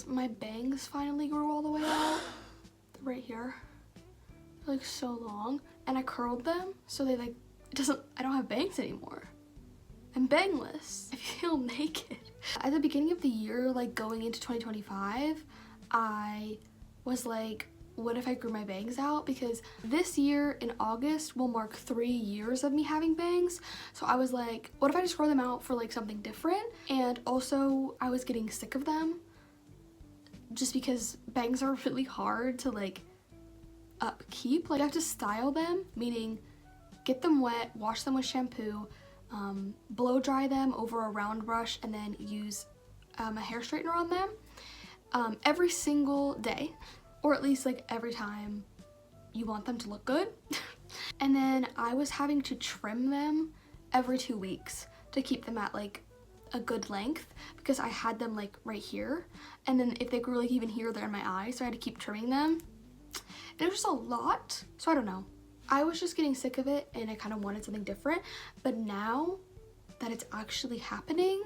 my bangs finally grew all the way out. Right here. They're like so long. And I curled them so they like, I don't have bangs anymore. I'm bangless. I feel naked. At the beginning of the year, like going into 2025, I was like, what if I grew my bangs out? Because this year in August will mark 3 years of me having bangs. So I was like, what if I just grow them out for like something different? And also I was getting sick of them just because bangs are really hard to like upkeep. Like I have to style them, meaning get them wet, wash them with shampoo, blow dry them over a round brush, and then use a hair straightener on them every single day. Or at least like every time you want them to look good. And then I was having to trim them every 2 weeks to keep them at like a good length because I had them like right here. And then if they grew like even here, they're in my eye. So I had to keep trimming them. And it was just a lot. So I don't know. I was just getting sick of it and I kind of wanted something different. But now that it's actually happening,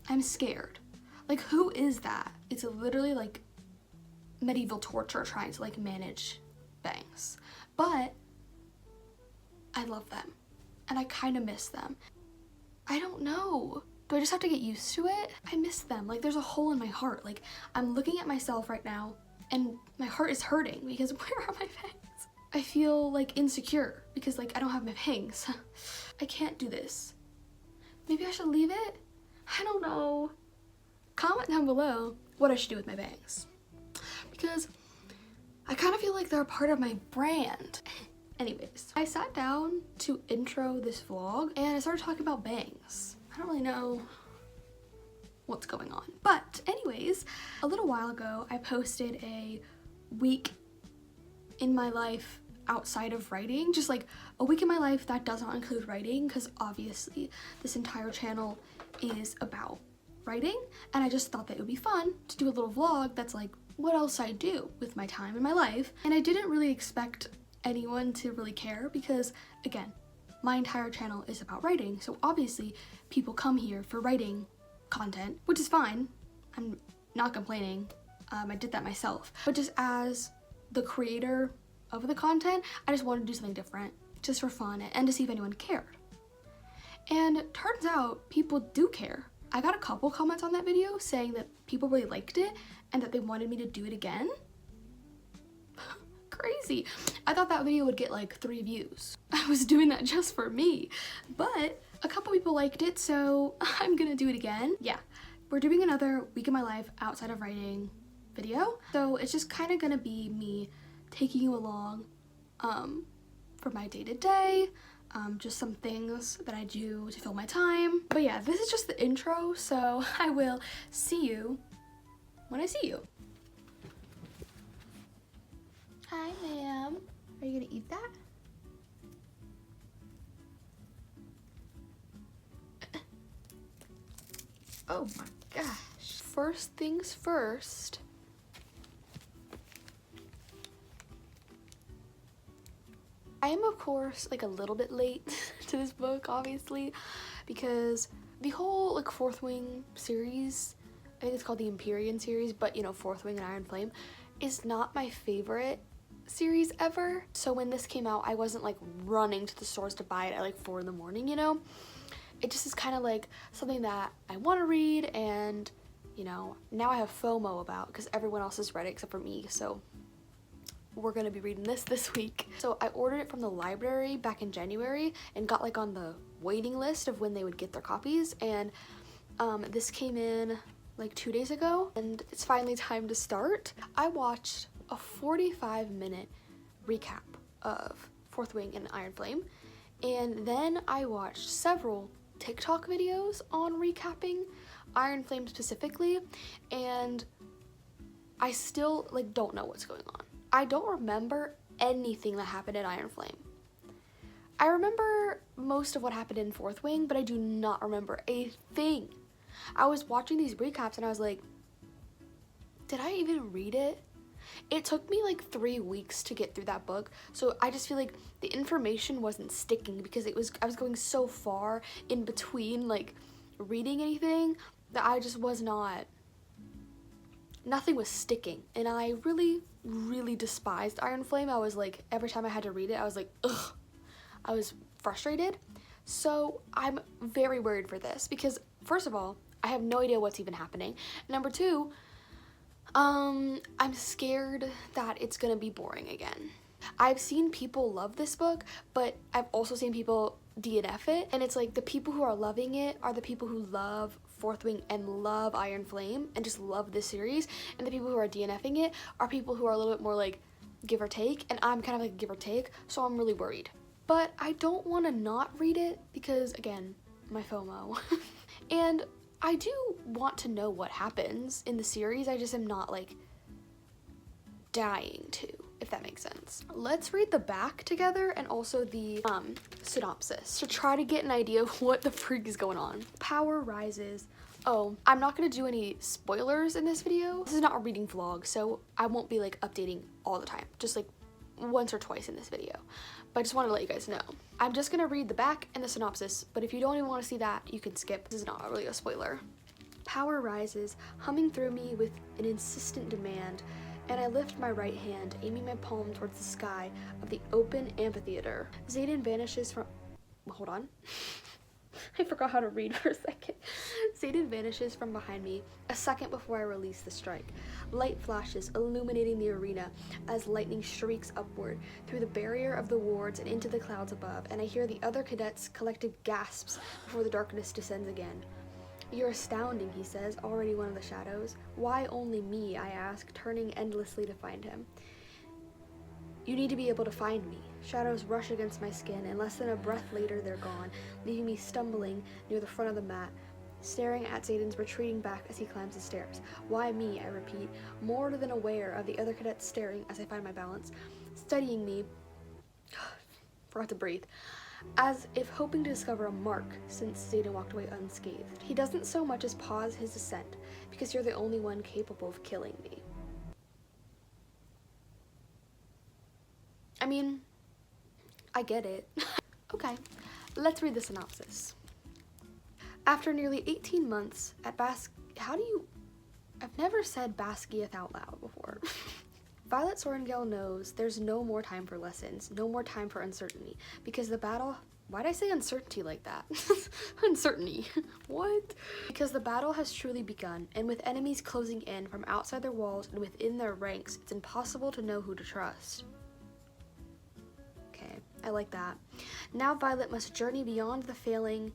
I'm scared. Like who is that? It's literally like medieval torture trying to like manage bangs, but I love them and I kind of miss them. I don't know, do I just have to get used to it? I miss them. Like there's a hole in my heart. Like I'm looking at myself right now and my heart is hurting because where are my bangs? I feel like insecure because like I don't have my bangs. I can't do this. Maybe I should leave it? I don't know. Comment down below what I should do with my bangs, because I kind of feel like they're a part of my brand. Anyways, I sat down to intro this vlog and I started talking about bangs. I don't really know what's going on. But anyways, a little while ago, I posted a week in my life outside of writing, just like a week in my life that does not include writing, because obviously this entire channel is about writing, and I just thought that it would be fun to do a little vlog that's like what else I do with my time in my life. And I didn't really expect anyone to really care because, again, my entire channel is about writing, so obviously people come here for writing content, which is fine. I'm not complaining. I did that myself. But just as the creator of the content, I just wanted to do something different, just for fun and to see if anyone cared. And it turns out people do care. I got a couple comments on that video saying that people really liked it and that they wanted me to do it again. Crazy. I thought that video would get like 3 views. I was doing that just for me, but a couple people liked it, so I'm gonna do it again. Yeah, we're doing another week in my life outside of writing video. So it's just kind of gonna be me taking you along for my day-to-day, just some things that I do to fill my time. But yeah, this is just the intro, so I will see you when I see you. Hi, ma'am. Are you gonna eat that? Oh my gosh. First things first. I am, of course, like a little bit late to this book, obviously, because the whole like Fourth Wing series, I think it's called the Empyrean series, but you know, Fourth Wing and Iron Flame, is not my favorite series ever. So when this came out, I wasn't like running to the stores to buy it at like 4 in the morning, you know? It just is kind of like something that I want to read, and you know, now I have FOMO about because everyone else has read it except for me, so we're gonna be reading this week. So I ordered it from the library back in January and got like on the waiting list of when they would get their copies, and this came in like 2 days ago, and it's finally time to start. I watched a 45-minute recap of Fourth Wing and Iron Flame, and then I watched several TikTok videos on recapping Iron Flame specifically, and I still like don't know what's going on. I don't remember anything that happened in Iron Flame. I remember most of what happened in Fourth Wing, but I do not remember a thing. I was watching these recaps and I was like, did I even read it? It took me like 3 weeks to get through that book, so I just feel like the information wasn't sticking because I was going so far in between like reading anything that I just was not nothing was sticking, and I really, really despised Iron Flame. I was like, every time I had to read it, I was like, ugh. I was frustrated. So I'm very worried for this because, first of all, I have no idea what's even happening. Number two, I'm scared that it's gonna be boring again. I've seen people love this book, but I've also seen people DNF it, and it's like the people who are loving it are the people who love Fourth Wing and love Iron Flame and just love this series, and the people who are DNFing it are people who are a little bit more like give or take, and I'm kind of like give or take, so I'm really worried. But I don't want to not read it because, again, my FOMO. And I do want to know what happens in the series, I just am not like dying to, if that makes sense. Let's read the back together and also the synopsis to try to get an idea of what the freak is going on. Power rises. Oh, I'm not gonna do any spoilers in this video. This is not a reading vlog, so I won't be like updating all the time, just like once or twice in this video. But I just wanted to let you guys know. I'm just gonna read the back and the synopsis, but if you don't even want to see that, you can skip. This is not really a spoiler. Power rises, humming through me with an insistent demand, and I lift my right hand, aiming my palm towards the sky of the open amphitheater. Xaden vanishes from... Hold on. I forgot how to read for a second. Xaden vanishes from behind me a second before I release the strike. Light flashes, illuminating the arena as lightning shrieks upward through the barrier of the wards and into the clouds above, and I hear the other cadets' collective gasps before the darkness descends again. You're astounding, he says, already one of the shadows. Why only me, I ask, turning endlessly to find him. You need to be able to find me. Shadows rush against my skin, and less than a breath later they're gone, leaving me stumbling near the front of the mat, staring at Xaden's retreating back as he climbs the stairs. Why me, I repeat, more than aware of the other cadets staring as I find my balance, studying me, forgot to breathe, as if hoping to discover a mark since Xaden walked away unscathed. He doesn't so much as pause his descent, because you're the only one capable of killing me. I mean, I get it. Okay, let's read the synopsis. After nearly 18 months at I've never said Basgiath out loud before. Violet Sorrengail knows there's no more time for lessons, no more time for uncertainty, because the battle... Why'd I say uncertainty like that? Uncertainty. What? Because the battle has truly begun, and with enemies closing in from outside their walls and within their ranks, it's impossible to know who to trust. Okay, I like that. Now Violet must journey beyond the failing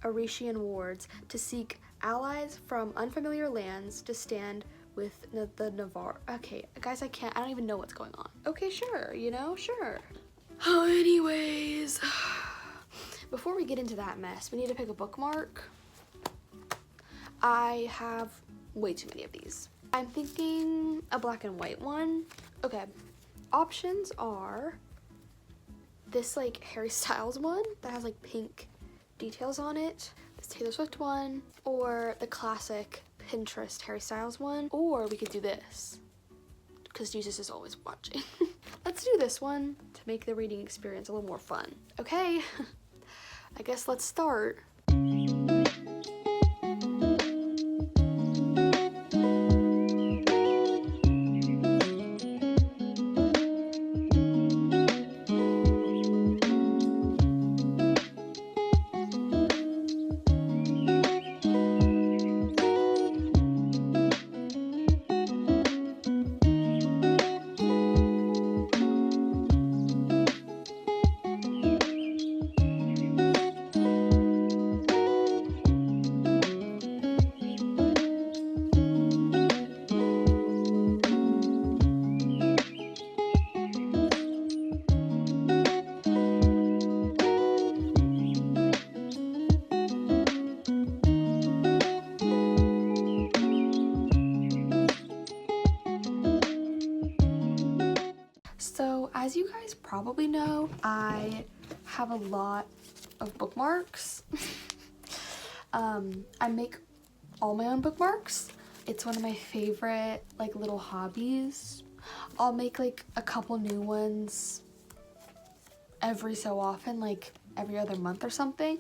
Auretian wards to seek allies from unfamiliar lands to stand with the Navarre. Okay, guys, I don't even know what's going on. Okay, sure, you know, sure. Oh, anyways, before we get into that mess, we need to pick a bookmark. I have way too many of these. I'm thinking a black and white one. Okay, options are this like Harry Styles one that has like pink details on it, this Taylor Swift one, or the classic Pinterest Harry Styles one, or we could do this because Jesus is always watching. Let's do this one to make the reading experience a little more fun. Okay, I guess let's start. So as you guys probably know, I have a lot of bookmarks. I make all my own bookmarks. It's one of my favorite like little hobbies. I'll make like a couple new ones every so often, like every other month or something.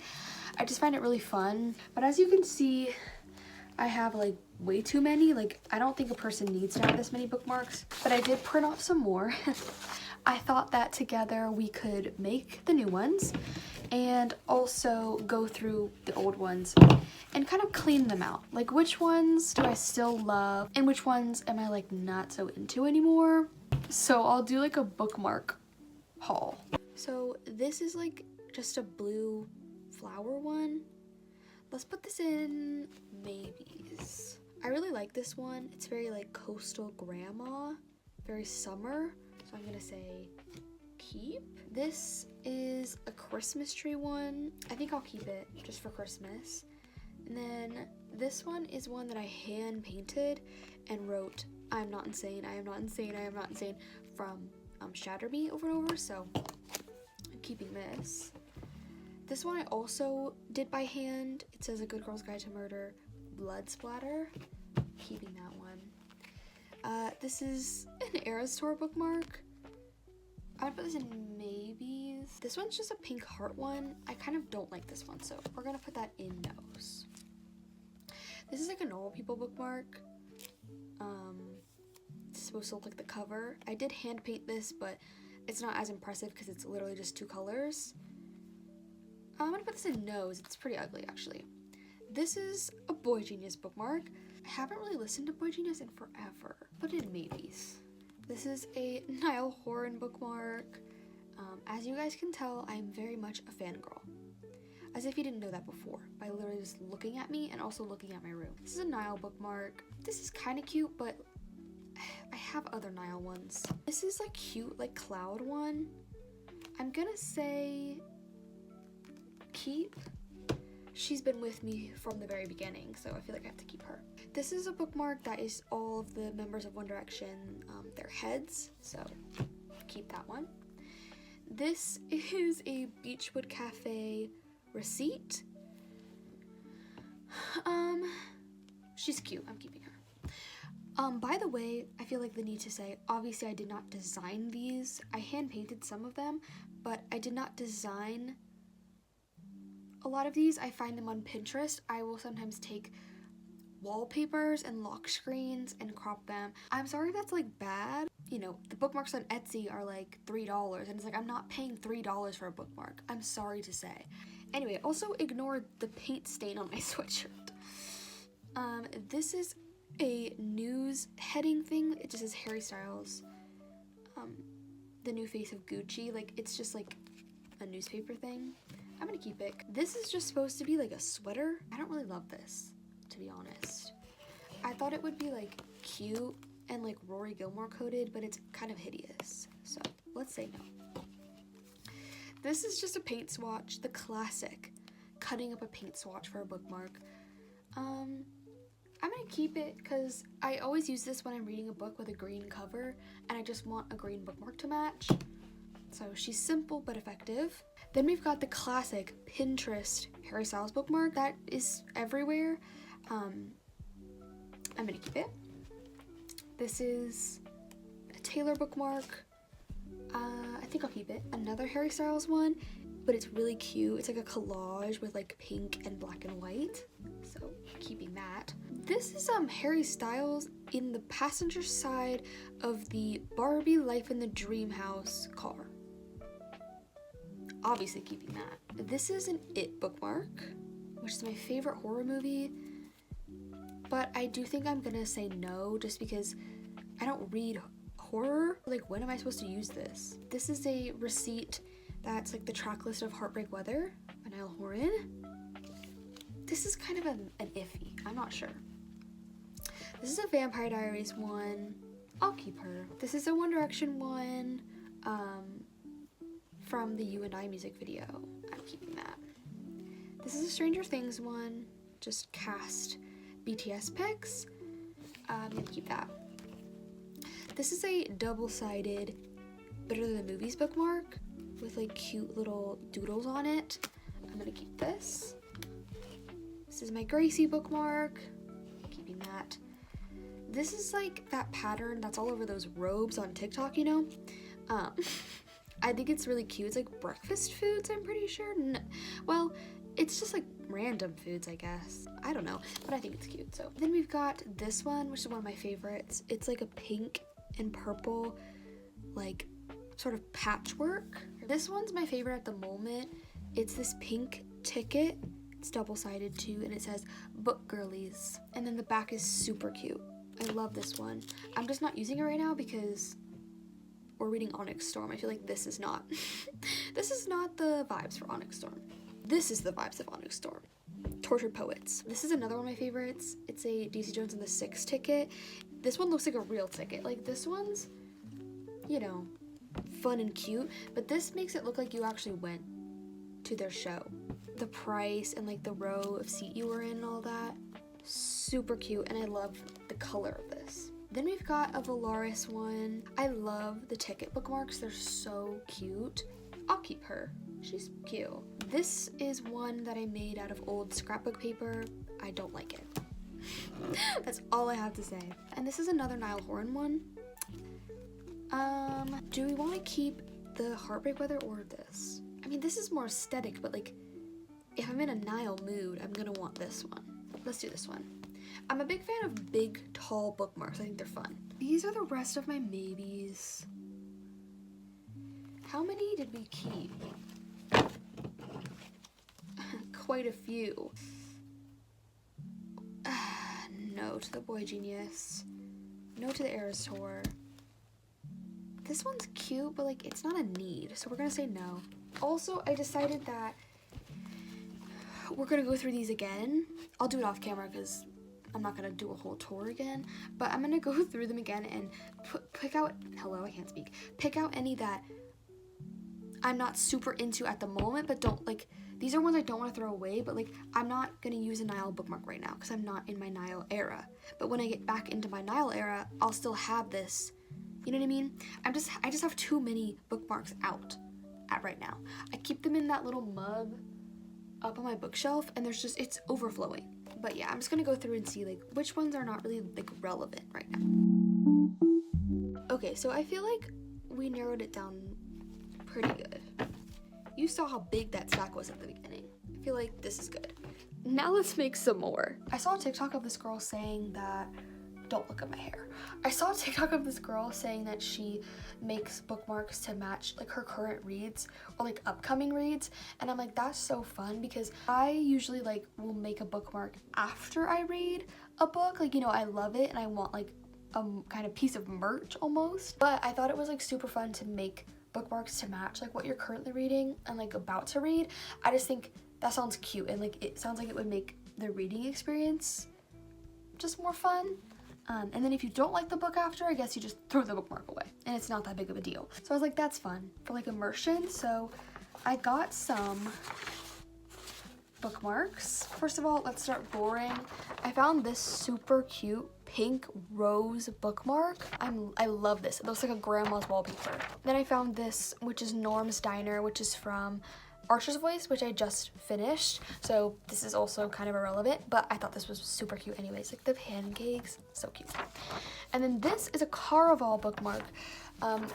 I just find it really fun. But as you can see, I have like way too many. Like, I don't think a person needs to have this many bookmarks, but I did print off some more. I thought that together we could make the new ones and also go through the old ones and kind of clean them out. Like, which ones do I still love and which ones am I like not so into anymore? So I'll do like a bookmark haul. So this is like just a blue flower one. Let's put this in maybes. I really like this one. It's very like coastal grandma, very summer. So I'm gonna say keep. This is a Christmas tree one. I think I'll keep it just for Christmas. And then this one is one that I hand painted and wrote, "I'm not insane, I am not insane, I am not insane," from Shatter Me over and over, so I'm keeping this. This one I also did by hand. It says A Good Girl's Guide to Murder, blood splatter. Keeping that one. This is an Era Store bookmark. I'm gonna put this in maybes. This one's just a pink heart one. I kind of don't like this one, so we're gonna put that in no's. This is like a normal people bookmark. It's supposed to look like the cover. I did hand paint this, but it's not as impressive because it's literally just 2 colors. I'm gonna put this in no's. It's pretty ugly, actually. This is a Boy Genius bookmark. I haven't really listened to Boy Genius in forever. Put it in maybes. This is a Niall Horan bookmark. As you guys can tell, I'm very much a fangirl. As if you didn't know that before, by literally just looking at me and also looking at my room. This is a Niall bookmark. This is kind of cute, but I have other Niall ones. This is like cute, like cloud one. I'm gonna say keep. She's been with me from the very beginning, so I feel like I have to keep her. This is a bookmark that is all of the members of One Direction, their heads, so keep that one. This is a Beechwood Cafe receipt. She's cute, I'm keeping her. By the way, I feel like the need to say, obviously I did not design these. I hand painted some of them, but I did not design a lot of these. I find them on Pinterest. I will sometimes take wallpapers and lock screens and crop them. I'm sorry if that's like bad. You know, the bookmarks on Etsy are like $3 and it's like I'm not paying $3 for a bookmark. I'm sorry to say. Anyway, also ignore the paint stain on my sweatshirt. This is a news heading thing. It just says Harry Styles, the new face of Gucci. Like, it's just like a newspaper thing. I'm gonna keep it. This is just supposed to be like a sweater. I don't really love this, to be honest. I thought it would be like cute and like Rory Gilmore coded, but it's kind of hideous. So let's say no. This is just a paint swatch, the classic. Cutting up a paint swatch for a bookmark. I'm gonna keep it because I always use this when I'm reading a book with a green cover and I just want a green bookmark to match. So she's simple but effective. Then we've got the classic Pinterest Harry Styles bookmark that is everywhere. I'm gonna keep it. This is a Taylor bookmark. I think I'll keep it. Another Harry Styles one, but it's really cute. It's like a collage with like pink and black and white. So keeping that. This is Harry Styles in the passenger side of the Barbie Life in the Dream House car. Obviously keeping that. This is an It bookmark, which is my favorite horror movie, but I do think I'm gonna say no just because I don't read horror. Like, when am I supposed to use this? This is a receipt that's like the track list of Heartbreak Weather by Niall Horan. This is kind of an iffy. I'm not sure. This is a Vampire Diaries one. I'll keep her. This is a One Direction one. From the You and I music video. I'm keeping that. This is a Stranger Things one, just cast BTS pics. I'm gonna keep that. This is a double-sided Better Than the Movies bookmark with like cute little doodles on it. I'm gonna keep this. This is my Gracie bookmark. Keeping that. This is like that pattern that's all over those robes on TikTok, you know? I think it's really cute. It's like breakfast foods, I'm pretty sure. No, well, It's just like random foods, I guess. I don't know, but I think it's cute. So then we've got this one, which is one of my favorites. It's like a pink and purple, like sort of patchwork. This one's my favorite at the moment. It's this pink ticket. It's double-sided too, and it says Book Girlies. And then the back is super cute. I love this one. I'm just not using it right now because we're reading ONYX STORM. I feel like this is not this is not the vibes for ONYX STORM. This is the vibes of ONYX STORM. Tortured Poets. This is another one of my favorites. It's a DC Jones and the Six ticket. This one looks like a real ticket. Like this one's, you know, fun and cute, but this makes it look like you actually went to their show. The price and like the row of seat you were in and all that. Super cute, and I love the color of this. Then we've got a Valaris one. I love the ticket bookmarks. They're so cute. I'll keep her. She's cute. This is one that I made out of old scrapbook paper. I don't like it. That's all I have to say. And this is another Niall Horan one. Do we want to keep the Heartbreak Weather or this? I mean, this is more aesthetic, but like, if I'm in a Niall mood, I'm gonna want this one. Let's do this one. I'm a big fan of big, tall bookmarks. I think they're fun. These are the rest of my maybes. How many did we keep? Quite a few. No to the Boy Genius. No to the Eras Tour. This one's cute, but like it's not a need, so we're gonna say no. Also, I decided that we're gonna go through these again. I'll do it off camera because I'm not gonna do a whole tour again, but I'm gonna go through them again and pick out, hello, I can't speak, pick out any that I'm not super into at the moment, but don't, like, these are ones I don't want to throw away, but like, I'm not gonna use a Niall bookmark right now because I'm not in my Niall era. But when I get back into my Niall era, I'll still have this, you know what I mean? I just have too many bookmarks out at right now. I keep them in that little mug up on my bookshelf, and there's just, it's overflowing. But yeah, I'm just gonna go through and see like which ones are not really like relevant right now. Okay, so I feel like we narrowed it down pretty good. You saw how big that stack was at the beginning. I feel like this is good. Now let's make some more. I saw a TikTok of this girl saying that, don't look at my hair. I saw a TikTok of this girl saying that she makes bookmarks to match like her current reads or like upcoming reads, and I'm like, that's so fun because I usually like will make a bookmark after I read a book. Like, you know, I love it and I want like a kind of piece of merch almost, but I thought it was like super fun to make bookmarks to match like what you're currently reading and like about to read. I just think that sounds cute, and like it sounds like it would make the reading experience just more fun. And then if you don't like the book after, I guess you just throw the bookmark away and it's not that big of a deal. So I was like, that's fun for like immersion. So I got some bookmarks. First of all, let's start boring. I found this super cute pink rose bookmark. I love this. It looks like a grandma's wallpaper. Then I found this, which is Norm's Diner, which is from Archer's Voice, which I just finished, so this is also kind of irrelevant, but I thought this was super cute anyways. Like the pancakes, so cute. And then this is a Caraval bookmark,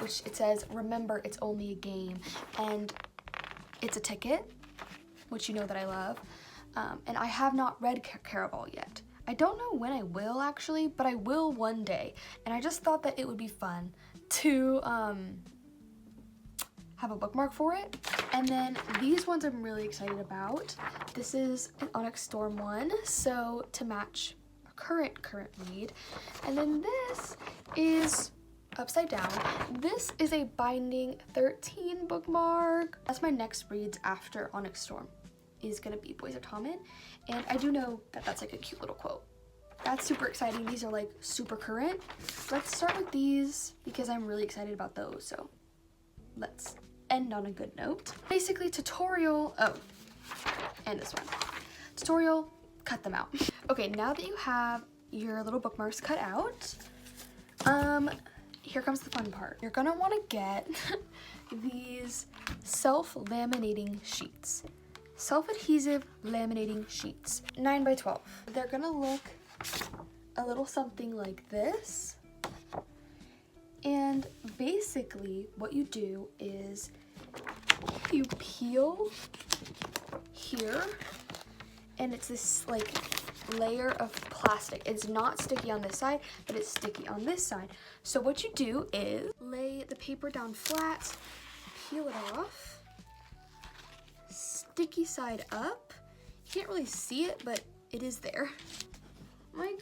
which it says, remember it's only a game, and it's a ticket, which you know that I love, and I have not read Caraval yet. I don't know when I will actually, but I will one day, and I just thought that it would be fun to have a bookmark for it. And then these ones I'm really excited about. This is an ONYX STORM one, so to match a current read. And then this is upside down. This is a Binding 13 bookmark. That's my next reads after ONYX STORM is gonna be Boys Are Tommen, and I do know that that's like a cute little quote. That's super exciting. These are like super current. Let's start with these because I'm really excited about those, so let's end on a good note. Basically, tutorial, oh, and this one. Tutorial, cut them out. Okay, now that you have your little bookmarks cut out, here comes the fun part. You're gonna wanna get these self-laminating sheets. Self-adhesive laminating sheets, 9 by 12. They're gonna look a little something like this. And basically what you do is you peel here, and it's this like layer of plastic. It's not sticky on this side, but it's sticky on this side. So what you do is lay the paper down flat, peel it off, sticky side up. You can't really see it, but it is there. My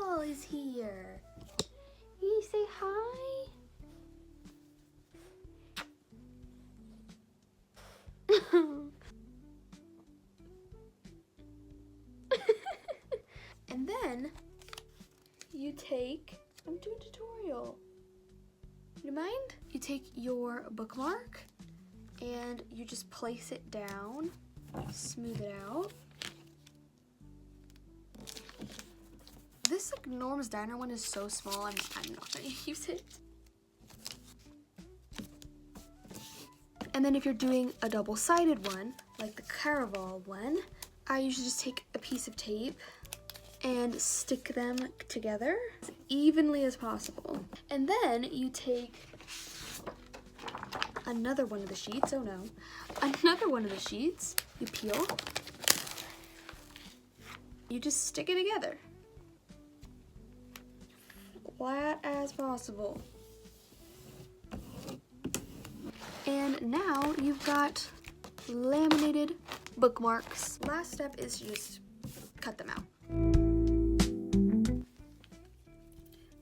girl is here. You say hi? And then you take, I'm doing a tutorial. You mind? You take your bookmark and you just place it down, smooth it out. This like Norm's Diner one is so small, I'm not gonna use it. And then if you're doing a double-sided one, like the Caraval one, I usually just take a piece of tape and stick them together as evenly as possible. And then you take another one of the sheets, oh no, another one of the sheets, you peel, you just stick it together. Flat as possible. And now you've got laminated bookmarks. Last step is to just cut them out.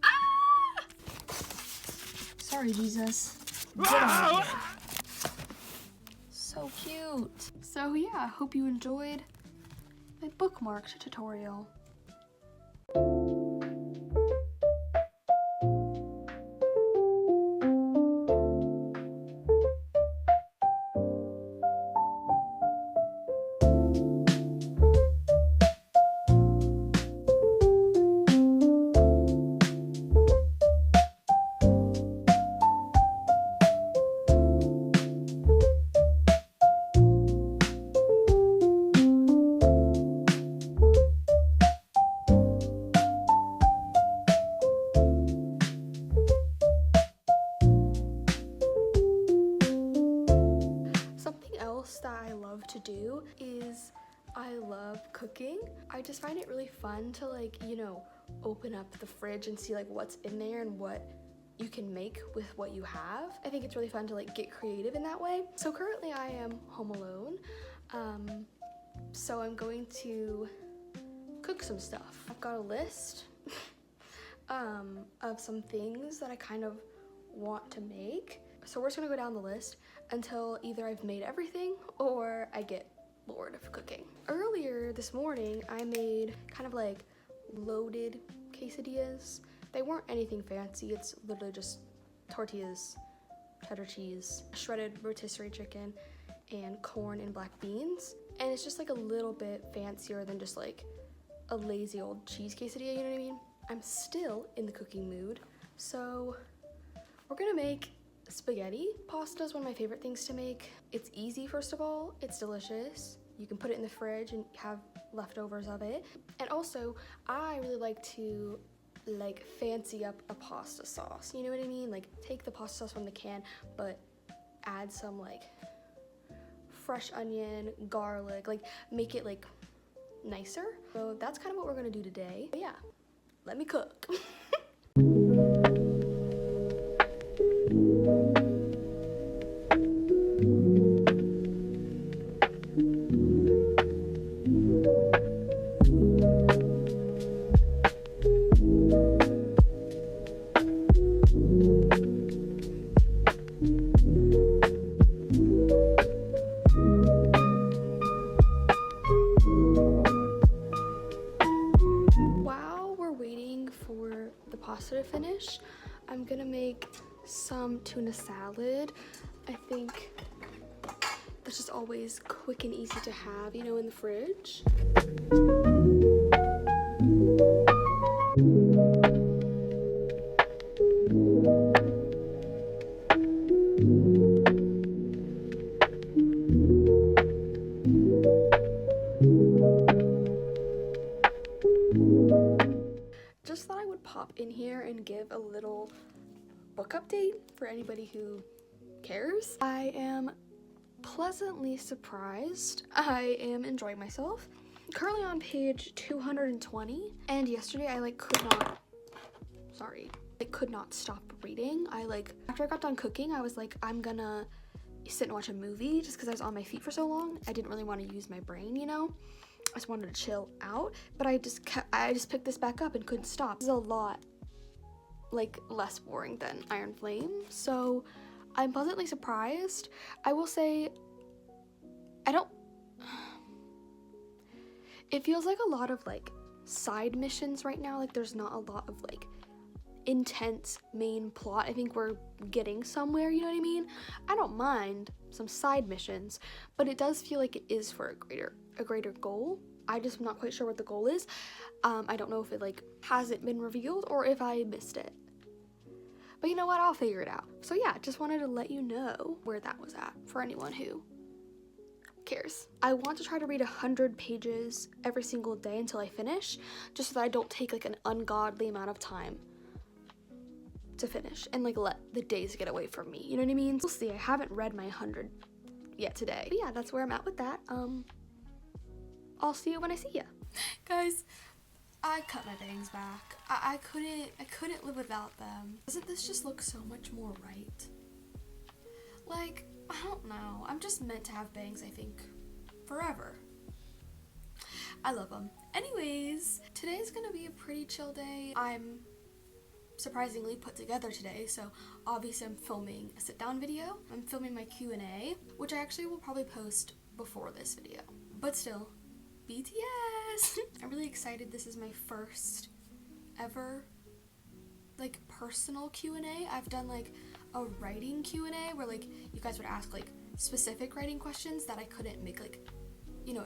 Ah! Sorry, Jesus. Get on. So cute. So yeah, I hope you enjoyed my bookmark tutorial. That I love to do is I love cooking. I just find it really fun to like, you know, open up the fridge and see like what's in there and what you can make with what you have. I think it's really fun to like get creative in that way. So currently I am home alone. So I'm going to cook some stuff. I've got a list of some things that I kind of want to make. So we're just gonna go down the list until either I've made everything or I get bored of cooking. Earlier this morning, I made kind of like loaded quesadillas. They weren't anything fancy. It's literally just tortillas, cheddar cheese, shredded rotisserie chicken, and corn and black beans. And it's just like a little bit fancier than just like a lazy old cheese quesadilla, you know what I mean? I'm still in the cooking mood, so we're gonna make spaghetti. Pasta is one of my favorite things to make. It's easy, first of all. It's delicious. You can put it in the fridge and have leftovers of it. And also, I really like to like fancy up a pasta sauce. You know what I mean? Like take the pasta sauce from the can, but add some like fresh onion, garlic, like make it like nicer. So that's kind of what we're gonna do today. But yeah, let me cook. To finish, I'm gonna make some tuna salad. I think that's just always quick and easy to have, you know, in the fridge. Just thought I would pop in here and give a little book update for anybody who cares. I am pleasantly surprised. I am enjoying myself. Currently on page 220, and yesterday I could not stop reading. After I got done cooking, I was like, I'm gonna sit and watch a movie just because I was on my feet for so long. I didn't really want to use my brain, you know? I just wanted to chill out, but I just picked this back up and couldn't stop. This is a lot less boring than Iron Flame, so I'm pleasantly surprised. I will say, it feels like a lot of side missions right now. There's not a lot of intense main plot. I think we're getting somewhere, you know what I mean? I don't mind some side missions, but it does feel like it is for a greater goal. I just am not quite sure what the goal is. I don't know if it hasn't been revealed or if I missed it. But you know what? I'll figure it out. So yeah, just wanted to let you know where that was at for anyone who cares. I want to try to read 100 pages every single day until I finish, just so that I don't take an ungodly amount of time to finish and let the days get away from me, you know what I mean? We'll see. I haven't read my 100 yet today, but yeah, that's where I'm at with that. I'll see you when I see ya. Guys, I cut my bangs back. I couldn't live without them. Doesn't this just look so much more right? I don't know. I'm just meant to have bangs, I think, forever. I love them. Anyways, today's gonna be a pretty chill day. I'm surprisingly put together today, so obviously I'm filming a sit-down video. I'm filming my Q&A, which I actually will probably post before this video. But still, BTS! I'm really excited. This is my first ever personal Q&A. I've done a writing Q&A where you guys would ask specific writing questions that I couldn't make a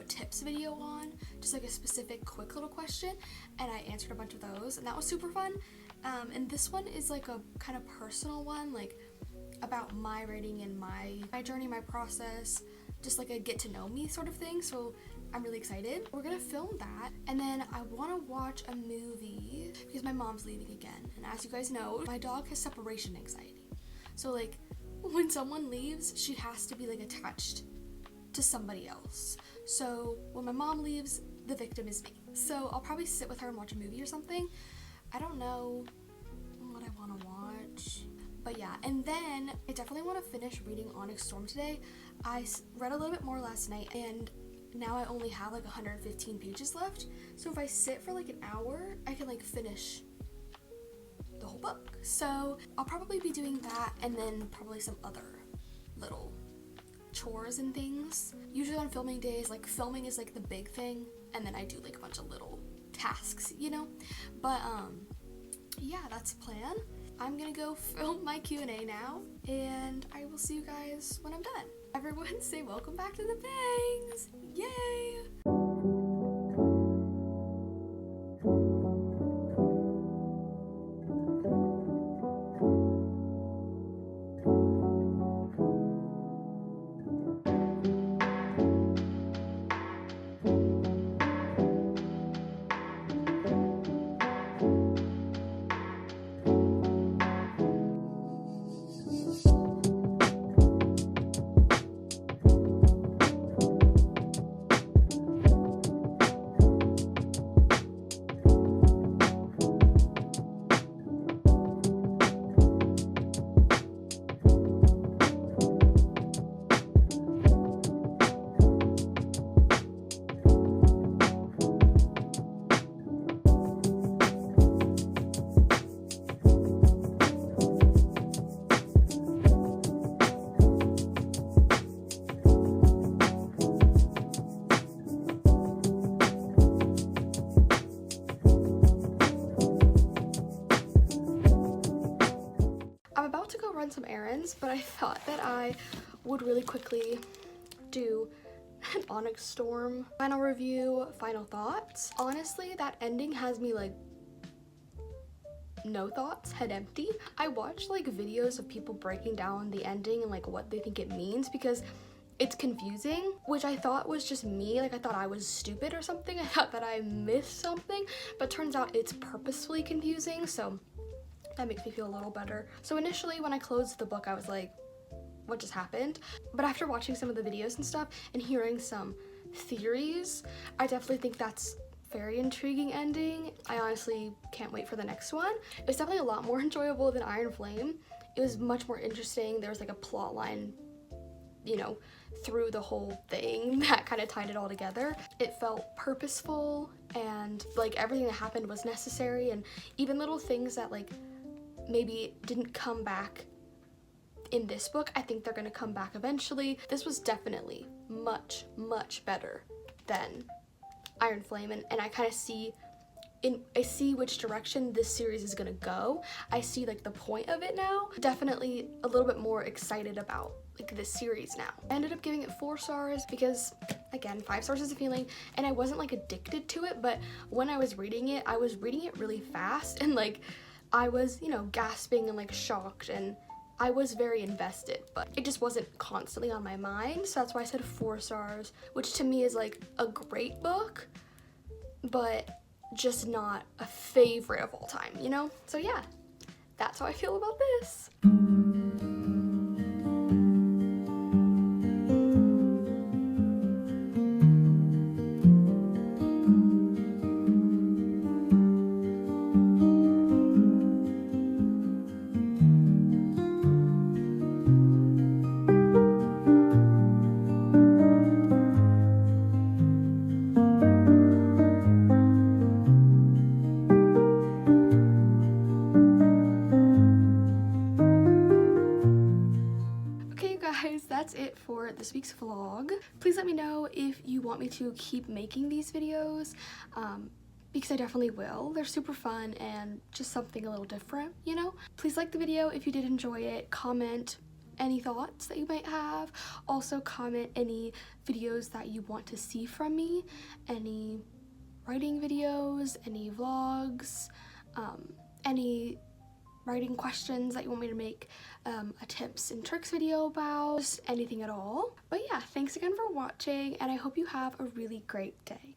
tips video on, just a specific quick little question, and I answered a bunch of those, and that was super fun. And this one is a kind of personal one, about my writing and my journey, my process, just a get to know me sort of thing. So I'm really excited. We're gonna film that, and then I want to watch a movie because my mom's leaving again, and as you guys know, my dog has separation anxiety. So when someone leaves, she has to be attached to somebody else. So when my mom leaves, the victim is me. So I'll probably sit with her and watch a movie or something. I don't know what I want to watch, but yeah. And then I definitely want to finish reading ONYX STORM today. I read a little bit more last night, and now I only have 115 pages left. So if I sit for an hour, I can finish the whole book. So I'll probably be doing that, and then probably some other little chores and things. Usually on filming days, filming is the big thing, and then I do a bunch of little tasks, you know? But yeah, that's the plan. I'm gonna go film my Q&A now, and I will see you guys when I'm done. Everyone say welcome back to the bangs! Yay! Run some errands, but I thought that I would really quickly do an ONYX STORM final review, final thoughts. Honestly, that ending has me no thoughts, head empty. I watched videos of people breaking down the ending and what they think it means, because it's confusing, which I thought was just me. I thought I was stupid or something. I thought that I missed something, but turns out it's purposefully confusing, so that makes me feel a little better. So initially when I closed the book, I was like, what just happened. But after watching some of the videos and stuff and hearing some theories, I definitely think that's very intriguing ending. I honestly can't wait for the next one. It was definitely a lot more enjoyable than Iron Flame. It was much more interesting. There was like a plot line, you know, through the whole thing that kind of tied it all together. It felt purposeful, and like everything that happened was necessary, and even little things that like maybe didn't come back in this book, I think they're gonna come back eventually. This was definitely much, much better than Iron Flame, and I kind of see I see which direction this series is gonna go. I see like the point of it now. Definitely a little bit more excited about like this series now. I ended up giving it 4 stars because, again, 5 stars is a feeling, and I wasn't like addicted to it, but when I was reading it really fast, and like I was, you know, gasping and like shocked, and I was very invested, but it just wasn't constantly on my mind, so that's why I said 4 stars, which to me is like a great book, but just not a favorite of all time, you know? So yeah, that's how I feel about this. That's it for this week's vlog. Please let me know if you want me to keep making these videos, because I definitely will. They're super fun and just something a little different, you know? Please like the video if you did enjoy it. Comment any thoughts that you might have. Also comment any videos that you want to see from me, any writing videos, any vlogs, any writing questions that you want me to make a tips and tricks video about, just anything at all. But yeah, thanks again for watching, and I hope you have a really great day.